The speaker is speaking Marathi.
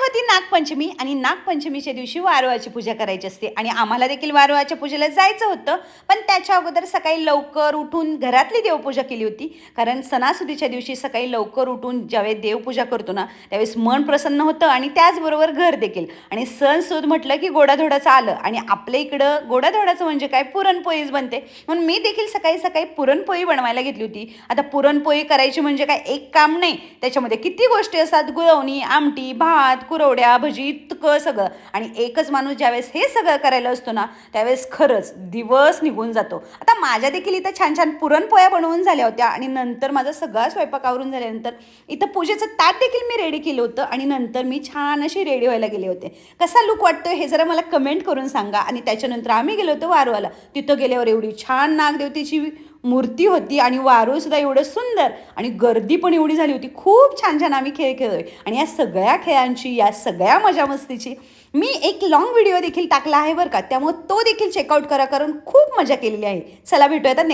होती नागपंचमी आणि नागपंचमीच्या दिवशी वारुळाची पूजा करायची असते आणि आम्हाला देखील वारुळाच्या पूजेला जायचं होतं. पण त्याच्या अगोदर सकाळी लवकर उठून घरातली देवपूजा केली होती. कारण सणासुदीच्या दिवशी सकाळी लवकर उठून ज्यावेळेस देवपूजा करतो ना, त्यावेळेस मन प्रसन्न होतं आणि त्याचबरोबर घर देखील. आणि सणसूद म्हटलं की गोडाधोडाचं आलं आणि आपल्या इकडं गोडाधोडाचं म्हणजे काय, पुरणपोळीच बनते. म्हणून मी देखील सकाळी सकाळी पुरणपोळी बनवायला घेतली होती. आता पुरणपोळी करायची म्हणजे काय एक काम नाही, त्याच्यामध्ये किती गोष्टी असतात, गुळवणी, आमटी, भात, कुरवड्या, भजी, इतकं सगळं. आणि एकच माणूस ज्यावेळेस हे सगळं करायला असतो ना, त्यावेळेस खरंच दिवस निघून जातो. आता माझ्या देखील इथं छान छान पुरणपोळ्या बनवून झाल्या होत्या आणि नंतर माझा सगळा स्वयंपाक आवरून झाल्यानंतर इथं पूजेचं ताट देखील मी रेडी केलं होतं आणि नंतर मी छान अशी रेडी व्हायला गेले होते. कसा लुक वाटतोय हे जरा मला कमेंट करून सांगा. आणि त्याच्यानंतर आम्ही गेलो होतो वारूळाला. तिथं गेल्यावर एवढी छान नागदेवतेची मूर्ती होती आणि वारूळसुद्धा एवढं सुंदर आणि गर्दी पण एवढी झाली होती. खूप छान छान आम्ही खेळ खेळलोय आणि या सगळ्या खेळांची, या सगळ्या मजा मस्तीची मी एक लॉंग व्हिडिओ देखील टाकला आहे बरं का. त्यामुळे तो देखील चेकआउट करा, कारण खूप मजा केलेली आहे. चला भेटूया आता नेक्स्ट